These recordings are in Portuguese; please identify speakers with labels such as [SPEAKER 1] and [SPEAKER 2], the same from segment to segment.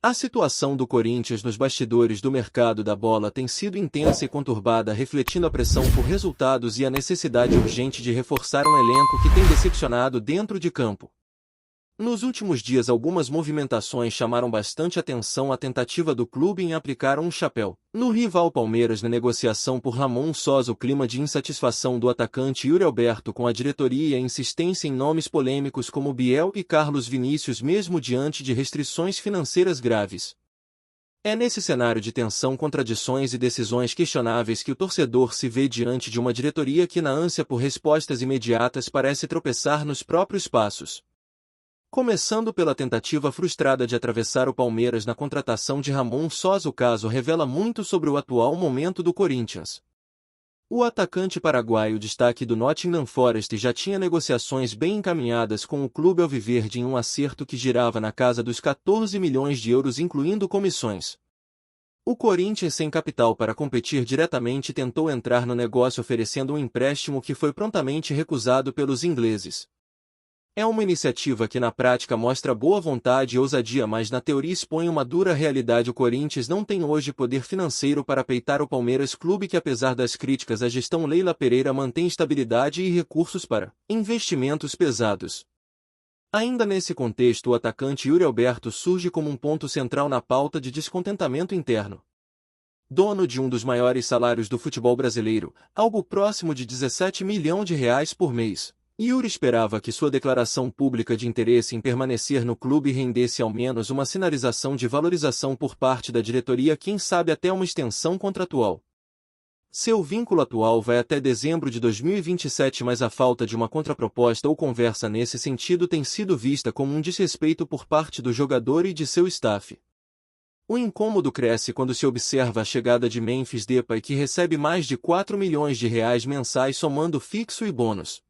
[SPEAKER 1] A situação do Corinthians nos bastidores do mercado da bola tem sido intensa e conturbada, refletindo a pressão por resultados e a necessidade urgente de reforçar um elenco que tem decepcionado dentro de campo. Nos últimos dias, algumas movimentações chamaram bastante atenção. A tentativa do clube em aplicar um chapéu no rival Palmeiras na negociação por Ramon Sosa, o clima de insatisfação do atacante Yuri Alberto com a diretoria e a insistência em nomes polêmicos como Biel e Carlos Vinícius, mesmo diante de restrições financeiras graves. É nesse cenário de tensão, contradições e decisões questionáveis que o torcedor se vê diante de uma diretoria que, na ânsia por respostas imediatas, parece tropeçar nos próprios passos. Começando pela tentativa frustrada de atravessar o Palmeiras na contratação de Ramon Sosa, o caso revela muito sobre o atual momento do Corinthians. O atacante paraguaio, destaque do Nottingham Forest, já tinha negociações bem encaminhadas com o clube alviverde em um acerto que girava na casa dos 14 milhões de euros, incluindo comissões. O Corinthians, sem capital para competir diretamente, tentou entrar no negócio oferecendo um empréstimo que foi prontamente recusado pelos ingleses. É uma iniciativa que na prática mostra boa vontade e ousadia, mas na teoria expõe uma dura realidade. O Corinthians não tem hoje poder financeiro para peitar o Palmeiras, clube que, apesar das críticas à gestão Leila Pereira, mantém estabilidade e recursos para investimentos pesados. Ainda nesse contexto, o atacante Yuri Alberto surge como um ponto central na pauta de descontentamento interno. Dono de um dos maiores salários do futebol brasileiro, algo próximo de 17 milhões de reais por mês, Yuri esperava que sua declaração pública de interesse em permanecer no clube rendesse ao menos uma sinalização de valorização por parte da diretoria, quem sabe até uma extensão contratual. Seu vínculo atual vai até dezembro de 2027, mas a falta de uma contraproposta ou conversa nesse sentido tem sido vista como um desrespeito por parte do jogador e de seu staff. O incômodo cresce quando se observa a chegada de Memphis Depay, que recebe mais de 4 milhões de reais mensais somando fixo e bônus.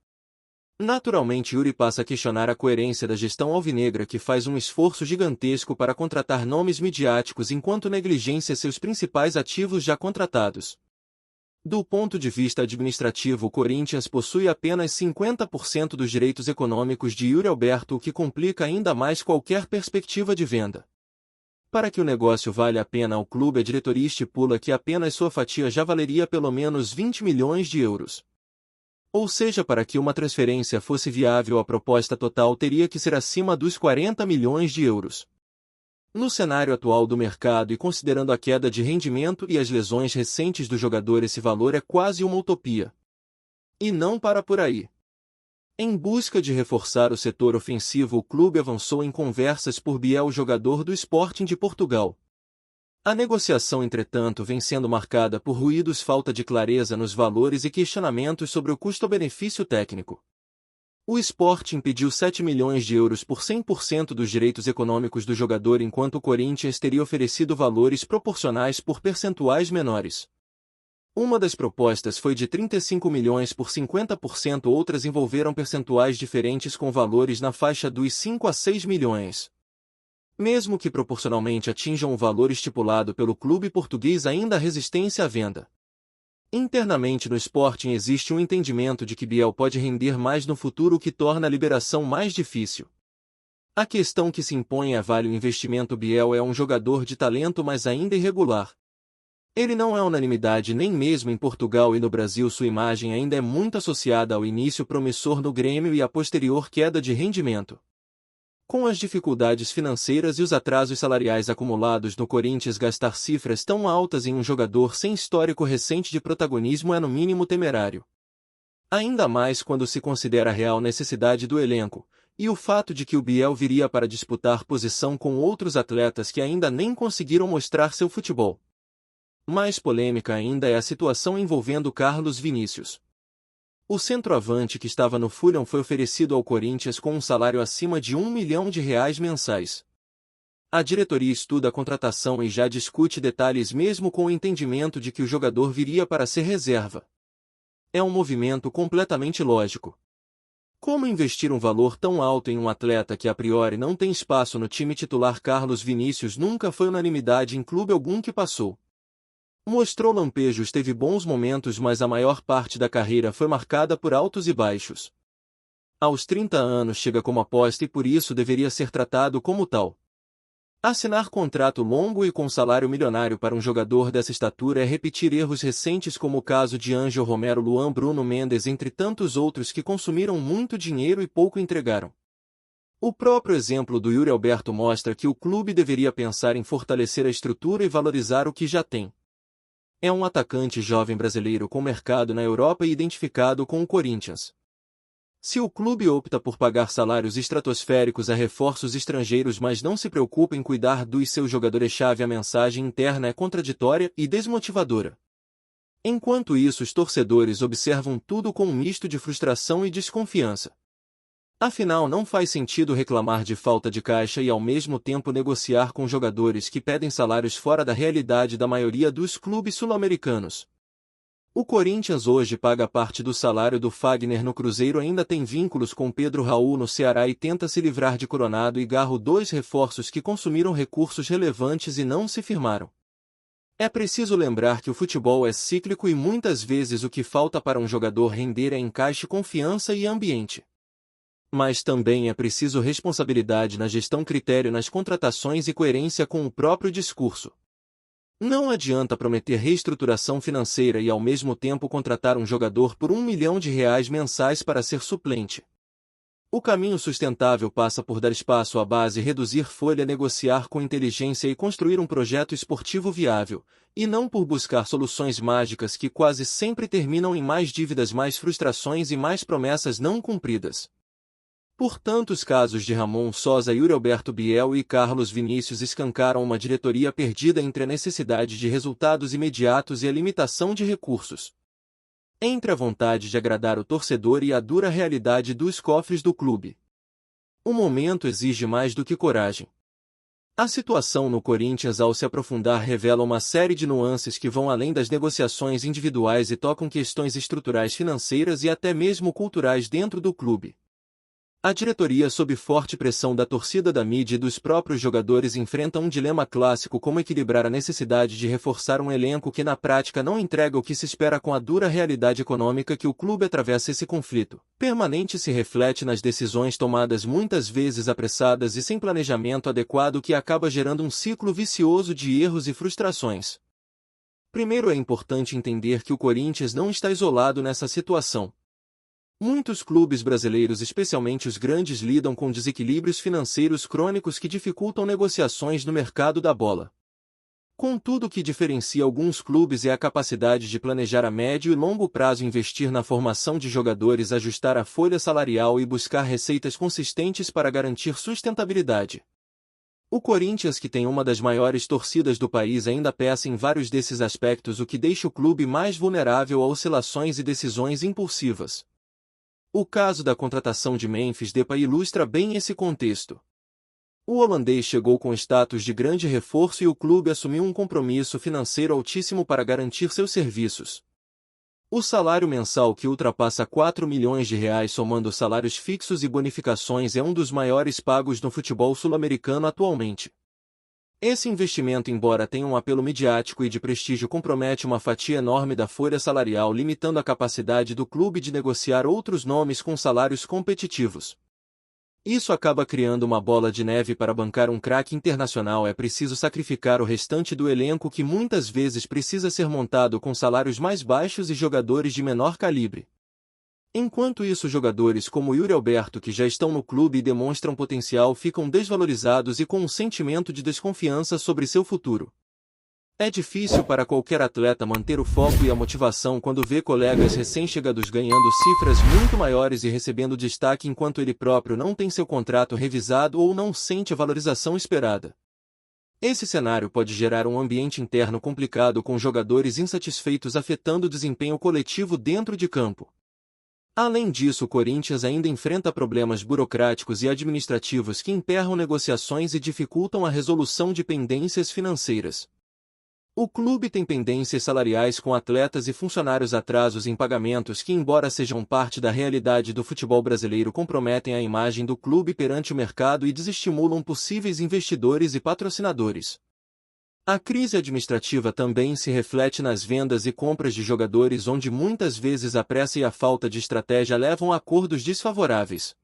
[SPEAKER 1] Naturalmente, Yuri passa a questionar a coerência da gestão alvinegra, que faz um esforço gigantesco para contratar nomes midiáticos enquanto negligencia seus principais ativos já contratados. Do ponto de vista administrativo, o Corinthians possui apenas 50% dos direitos econômicos de Yuri Alberto, o que complica ainda mais qualquer perspectiva de venda. Para que o negócio valha a pena ao clube, a diretoria estipula que apenas sua fatia já valeria pelo menos 20 milhões de euros. Ou seja, para que uma transferência fosse viável, a proposta total teria que ser acima dos 40 milhões de euros. No cenário atual do mercado e considerando a queda de rendimento e as lesões recentes do jogador, esse valor é quase uma utopia. E não para por aí. Em busca de reforçar o setor ofensivo, o clube avançou em conversas por Biel, jogador do Sporting de Portugal. A negociação, entretanto, vem sendo marcada por ruídos, falta de clareza nos valores e questionamentos sobre o custo-benefício técnico. O Sporting pediu 7 milhões de euros por 100% dos direitos econômicos do jogador, enquanto o Corinthians teria oferecido valores proporcionais por percentuais menores. Uma das propostas foi de 35 milhões por 50%, outras envolveram percentuais diferentes com valores na faixa dos 5 a 6 milhões. Mesmo que proporcionalmente atinjam o valor estipulado pelo clube português, ainda há resistência à venda. Internamente no Sporting existe um entendimento de que Biel pode render mais no futuro, o que torna a liberação mais difícil. A questão que se impõe é: vale o investimento? Biel é um jogador de talento, mas ainda irregular. Ele não é unanimidade nem mesmo em Portugal, e no Brasil sua imagem ainda é muito associada ao início promissor no Grêmio e à posterior queda de rendimento. Com as dificuldades financeiras e os atrasos salariais acumulados no Corinthians, gastar cifras tão altas em um jogador sem histórico recente de protagonismo é no mínimo temerário. Ainda mais quando se considera a real necessidade do elenco, e o fato de que o Biel viria para disputar posição com outros atletas que ainda nem conseguiram mostrar seu futebol. Mais polêmica ainda é a situação envolvendo Carlos Vinícius. O centroavante, que estava no Fulham, foi oferecido ao Corinthians com um salário acima de 1 milhão de reais mensais. A diretoria estuda a contratação e já discute detalhes, mesmo com o entendimento de que o jogador viria para ser reserva. É um movimento completamente lógico. Como investir um valor tão alto em um atleta que a priori não tem espaço no time titular? Carlos Vinícius nunca foi unanimidade em clube algum que passou. Mostrou lampejos, teve bons momentos, mas a maior parte da carreira foi marcada por altos e baixos. Aos 30 anos chega como aposta e por isso deveria ser tratado como tal. Assinar contrato longo e com salário milionário para um jogador dessa estatura é repetir erros recentes como o caso de Ângelo Romero, Luan, Bruno Mendes, entre tantos outros que consumiram muito dinheiro e pouco entregaram. O próprio exemplo do Yuri Alberto mostra que o clube deveria pensar em fortalecer a estrutura e valorizar o que já tem. É um atacante jovem brasileiro com mercado na Europa e identificado com o Corinthians. Se o clube opta por pagar salários estratosféricos a reforços estrangeiros, mas não se preocupa em cuidar dos seus jogadores-chave, a mensagem interna é contraditória e desmotivadora. Enquanto isso, os torcedores observam tudo com um misto de frustração e desconfiança. Afinal, não faz sentido reclamar de falta de caixa e ao mesmo tempo negociar com jogadores que pedem salários fora da realidade da maioria dos clubes sul-americanos. O Corinthians hoje paga parte do salário do Fagner no Cruzeiro, ainda tem vínculos com Pedro Raul no Ceará e tenta se livrar de Coronado e Garro, dois reforços que consumiram recursos relevantes e não se firmaram. É preciso lembrar que o futebol é cíclico e muitas vezes o que falta para um jogador render é encaixe, confiança e ambiente. Mas também é preciso responsabilidade na gestão, critério nas contratações e coerência com o próprio discurso. Não adianta prometer reestruturação financeira e ao mesmo tempo contratar um jogador por R$1 milhão mensais para ser suplente. O caminho sustentável passa por dar espaço à base, reduzir folha, negociar com inteligência e construir um projeto esportivo viável, e não por buscar soluções mágicas que quase sempre terminam em mais dívidas, mais frustrações e mais promessas não cumpridas. Portanto, os casos de Ramon Sosa, Yuri Alberto Biel e Carlos Vinícius escancaram uma diretoria perdida entre a necessidade de resultados imediatos e a limitação de recursos. Entre a vontade de agradar o torcedor e a dura realidade dos cofres do clube. O momento exige mais do que coragem. A situação no Corinthians, ao se aprofundar, revela uma série de nuances que vão além das negociações individuais e tocam questões estruturais, financeiras e até mesmo culturais dentro do clube. A diretoria, sob forte pressão da torcida, da mídia e dos próprios jogadores, enfrenta um dilema clássico: como equilibrar a necessidade de reforçar um elenco que na prática não entrega o que se espera com a dura realidade econômica que o clube atravessa. Esse conflito permanente se reflete nas decisões tomadas, muitas vezes apressadas e sem planejamento adequado, que acaba gerando um ciclo vicioso de erros e frustrações. Primeiro, é importante entender que o Corinthians não está isolado nessa situação. Muitos clubes brasileiros, especialmente os grandes, lidam com desequilíbrios financeiros crônicos que dificultam negociações no mercado da bola. Contudo, o que diferencia alguns clubes é a capacidade de planejar a médio e longo prazo, investir na formação de jogadores, ajustar a folha salarial e buscar receitas consistentes para garantir sustentabilidade. O Corinthians, que tem uma das maiores torcidas do país, ainda peca em vários desses aspectos, o que deixa o clube mais vulnerável a oscilações e decisões impulsivas. O caso da contratação de Memphis Depay ilustra bem esse contexto. O holandês chegou com status de grande reforço e o clube assumiu um compromisso financeiro altíssimo para garantir seus serviços. O salário mensal, que ultrapassa R$4 milhões, somando salários fixos e bonificações, é um dos maiores pagos no futebol sul-americano atualmente. Esse investimento, embora tenha um apelo midiático e de prestígio, compromete uma fatia enorme da folha salarial, limitando a capacidade do clube de negociar outros nomes com salários competitivos. Isso acaba criando uma bola de neve. Para bancar um craque internacional é preciso sacrificar o restante do elenco, que muitas vezes precisa ser montado com salários mais baixos e jogadores de menor calibre. Enquanto isso, jogadores como Yuri Alberto, que já estão no clube e demonstram potencial, ficam desvalorizados e com um sentimento de desconfiança sobre seu futuro. É difícil para qualquer atleta manter o foco e a motivação quando vê colegas recém-chegados ganhando cifras muito maiores e recebendo destaque, enquanto ele próprio não tem seu contrato revisado ou não sente a valorização esperada. Esse cenário pode gerar um ambiente interno complicado, com jogadores insatisfeitos, afetando o desempenho coletivo dentro de campo. Além disso, o Corinthians ainda enfrenta problemas burocráticos e administrativos que emperram negociações e dificultam a resolução de pendências financeiras. O clube tem pendências salariais com atletas e funcionários, atrasos em pagamentos que, embora sejam parte da realidade do futebol brasileiro, comprometem a imagem do clube perante o mercado e desestimulam possíveis investidores e patrocinadores. A crise administrativa também se reflete nas vendas e compras de jogadores, onde muitas vezes a pressa e a falta de estratégia levam a acordos desfavoráveis.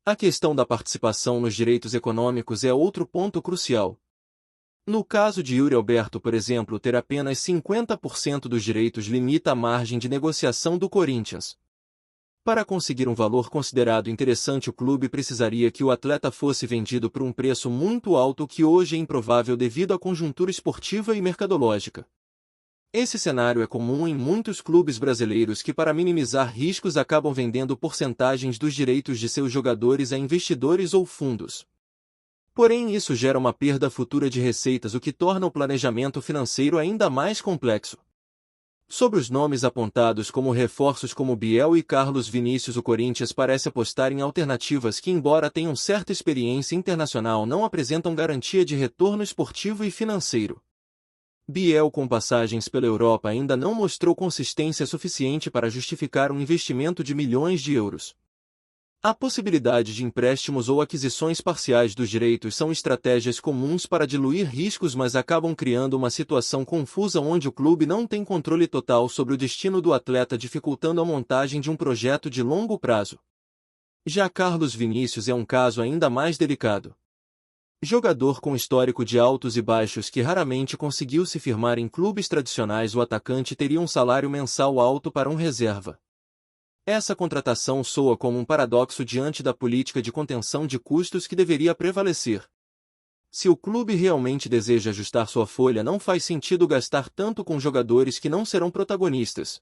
[SPEAKER 1] A questão da participação nos direitos econômicos é outro ponto crucial. No caso de Yuri Alberto, por exemplo, ter apenas 50% dos direitos limita a margem de negociação do Corinthians. Para conseguir um valor considerado interessante, o clube precisaria que o atleta fosse vendido por um preço muito alto, que hoje é improvável devido à conjuntura esportiva e mercadológica. Esse cenário é comum em muitos clubes brasileiros que, para minimizar riscos, acabam vendendo porcentagens dos direitos de seus jogadores a investidores ou fundos. Porém, isso gera uma perda futura de receitas, o que torna o planejamento financeiro ainda mais complexo. Sobre os nomes apontados como reforços como Biel e Carlos Vinícius, o Corinthians parece apostar em alternativas que, embora tenham certa experiência internacional, não apresentam garantia de retorno esportivo e financeiro. Biel, com passagens pela Europa, ainda não mostrou consistência suficiente para justificar um investimento de milhões de euros. A possibilidade de empréstimos ou aquisições parciais dos direitos são estratégias comuns para diluir riscos, mas acabam criando uma situação confusa onde o clube não tem controle total sobre o destino do atleta, dificultando a montagem de um projeto de longo prazo. Já Carlos Vinícius é um caso ainda mais delicado. Jogador com histórico de altos e baixos que raramente conseguiu se firmar em clubes tradicionais, o atacante teria um salário mensal alto para um reserva. Essa contratação soa como um paradoxo diante da política de contenção de custos que deveria prevalecer. Se o clube realmente deseja ajustar sua folha, não faz sentido gastar tanto com jogadores que não serão protagonistas.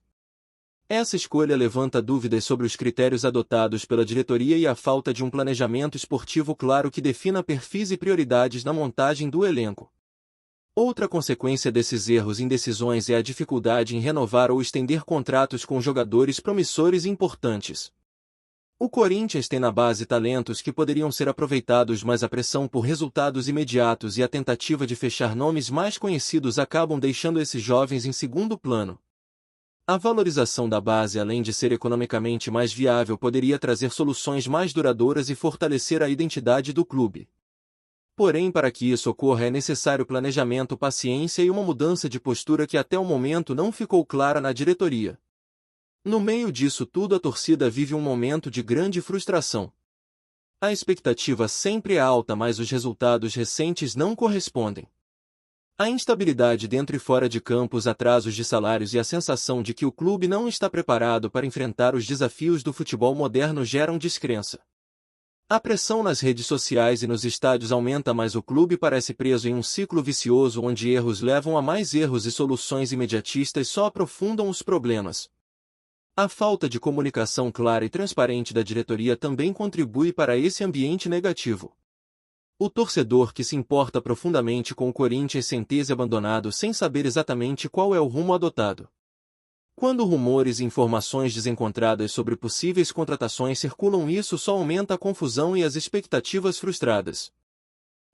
[SPEAKER 1] Essa escolha levanta dúvidas sobre os critérios adotados pela diretoria e a falta de um planejamento esportivo claro que defina perfis e prioridades na montagem do elenco. Outra consequência desses erros e indecisões é a dificuldade em renovar ou estender contratos com jogadores promissores e importantes. O Corinthians tem na base talentos que poderiam ser aproveitados, mas a pressão por resultados imediatos e a tentativa de fechar nomes mais conhecidos acabam deixando esses jovens em segundo plano. A valorização da base, além de ser economicamente mais viável, poderia trazer soluções mais duradouras e fortalecer a identidade do clube. Porém, para que isso ocorra é necessário planejamento, paciência e uma mudança de postura que até o momento não ficou clara na diretoria. No meio disso tudo, a torcida vive um momento de grande frustração. A expectativa sempre é alta, mas os resultados recentes não correspondem. A instabilidade dentro e fora de campo, os atrasos de salários e a sensação de que o clube não está preparado para enfrentar os desafios do futebol moderno geram descrença. A pressão nas redes sociais e nos estádios aumenta, mas o clube parece preso em um ciclo vicioso onde erros levam a mais erros e soluções imediatistas só aprofundam os problemas. A falta de comunicação clara e transparente da diretoria também contribui para esse ambiente negativo. O torcedor que se importa profundamente com o Corinthians sente-se abandonado sem saber exatamente qual é o rumo adotado. Quando rumores e informações desencontradas sobre possíveis contratações circulam, isso só aumenta a confusão e as expectativas frustradas.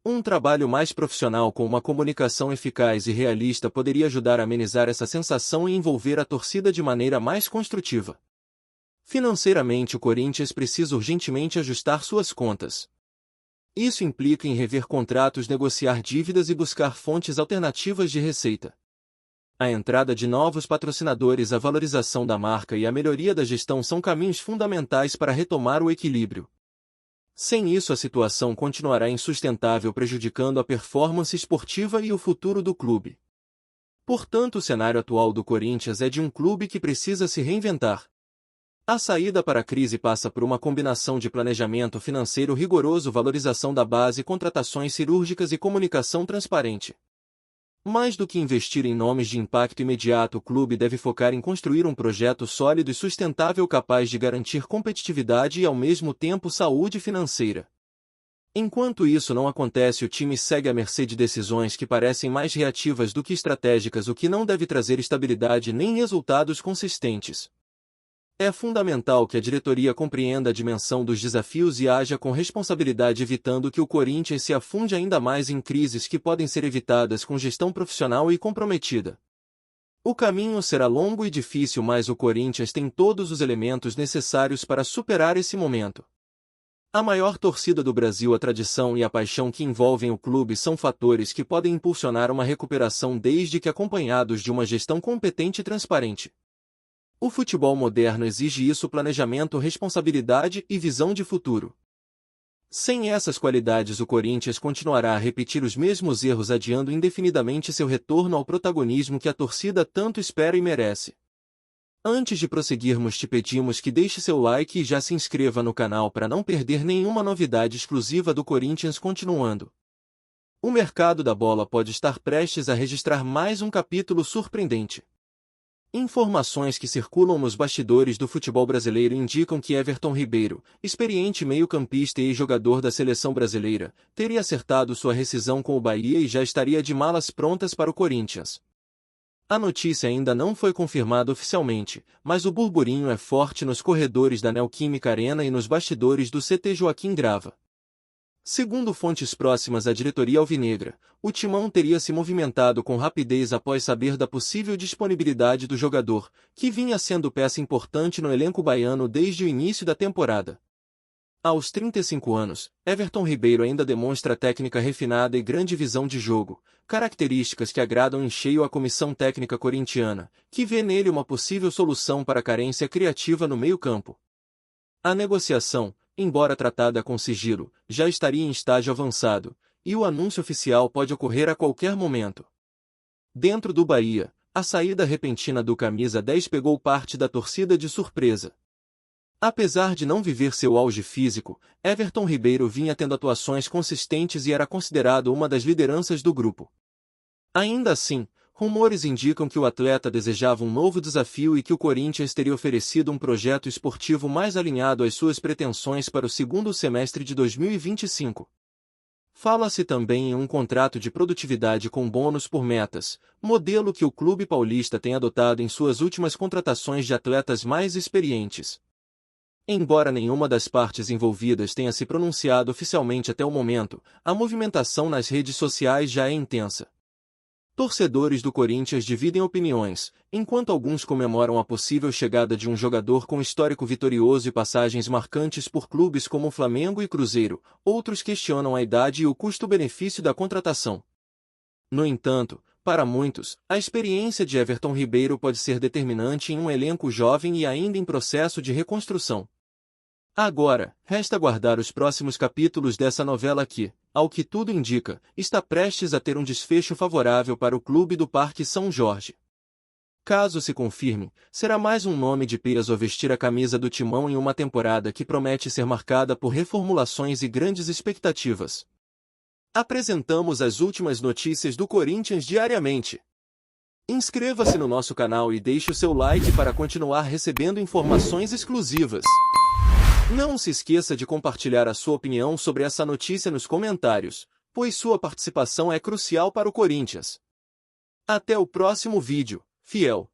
[SPEAKER 1] Um trabalho mais profissional com uma comunicação eficaz e realista poderia ajudar a amenizar essa sensação e envolver a torcida de maneira mais construtiva. Financeiramente, o Corinthians precisa urgentemente ajustar suas contas. Isso implica em rever contratos, negociar dívidas e buscar fontes alternativas de receita. A entrada de novos patrocinadores, a valorização da marca e a melhoria da gestão são caminhos fundamentais para retomar o equilíbrio. Sem isso, a situação continuará insustentável, prejudicando a performance esportiva e o futuro do clube. Portanto, o cenário atual do Corinthians é de um clube que precisa se reinventar. A saída para a crise passa por uma combinação de planejamento financeiro rigoroso, valorização da base, contratações cirúrgicas e comunicação transparente. Mais do que investir em nomes de impacto imediato, o clube deve focar em construir um projeto sólido e sustentável capaz de garantir competitividade e, ao mesmo tempo, saúde financeira. Enquanto isso não acontece, o time segue à mercê de decisões que parecem mais reativas do que estratégicas, o que não deve trazer estabilidade nem resultados consistentes. É fundamental que a diretoria compreenda a dimensão dos desafios e haja com responsabilidade, evitando que o Corinthians se afunde ainda mais em crises que podem ser evitadas com gestão profissional e comprometida. O caminho será longo e difícil, mas o Corinthians tem todos os elementos necessários para superar esse momento. A maior torcida do Brasil, a tradição e a paixão que envolvem o clube são fatores que podem impulsionar uma recuperação, desde que acompanhados de uma gestão competente e transparente. O futebol moderno exige isso: planejamento, responsabilidade e visão de futuro. Sem essas qualidades, o Corinthians continuará a repetir os mesmos erros, adiando indefinidamente seu retorno ao protagonismo que a torcida tanto espera e merece. Antes de prosseguirmos, te pedimos que deixe seu like e já se inscreva no canal para não perder nenhuma novidade exclusiva do Corinthians. Continuando. O mercado da bola pode estar prestes a registrar mais um capítulo surpreendente. Informações que circulam nos bastidores do futebol brasileiro indicam que Everton Ribeiro, experiente meio-campista e jogador da seleção brasileira, teria acertado sua rescisão com o Bahia e já estaria de malas prontas para o Corinthians. A notícia ainda não foi confirmada oficialmente, mas o burburinho é forte nos corredores da Neoquímica Arena e nos bastidores do CT Joaquim Grava. Segundo fontes próximas à diretoria alvinegra, o Timão teria se movimentado com rapidez após saber da possível disponibilidade do jogador, que vinha sendo peça importante no elenco baiano desde o início da temporada. Aos 35 anos, Everton Ribeiro ainda demonstra técnica refinada e grande visão de jogo, características que agradam em cheio à comissão técnica corintiana, que vê nele uma possível solução para a carência criativa no meio-campo. A negociação, embora tratada com sigilo, já estaria em estágio avançado, e o anúncio oficial pode ocorrer a qualquer momento. Dentro do Bahia, a saída repentina do camisa 10 pegou parte da torcida de surpresa. Apesar de não viver seu auge físico, Everton Ribeiro vinha tendo atuações consistentes e era considerado uma das lideranças do grupo. Ainda assim, rumores indicam que o atleta desejava um novo desafio e que o Corinthians teria oferecido um projeto esportivo mais alinhado às suas pretensões para o segundo semestre de 2025. Fala-se também em um contrato de produtividade com bônus por metas, modelo que o clube paulista tem adotado em suas últimas contratações de atletas mais experientes. Embora nenhuma das partes envolvidas tenha se pronunciado oficialmente até o momento, a movimentação nas redes sociais já é intensa. Torcedores do Corinthians dividem opiniões, enquanto alguns comemoram a possível chegada de um jogador com histórico vitorioso e passagens marcantes por clubes como Flamengo e Cruzeiro, outros questionam a idade e o custo-benefício da contratação. No entanto, para muitos, a experiência de Everton Ribeiro pode ser determinante em um elenco jovem e ainda em processo de reconstrução. Agora, resta aguardar os próximos capítulos dessa novela que, ao que tudo indica, está prestes a ter um desfecho favorável para o clube do Parque São Jorge. Caso se confirme, será mais um nome de peso a vestir a camisa do Timão em uma temporada que promete ser marcada por reformulações e grandes expectativas. Apresentamos as últimas notícias do Corinthians diariamente. Inscreva-se no nosso canal e deixe o seu like para continuar recebendo informações exclusivas. Não se esqueça de compartilhar a sua opinião sobre essa notícia nos comentários, pois sua participação é crucial para o Corinthians. Até o próximo vídeo, fiel!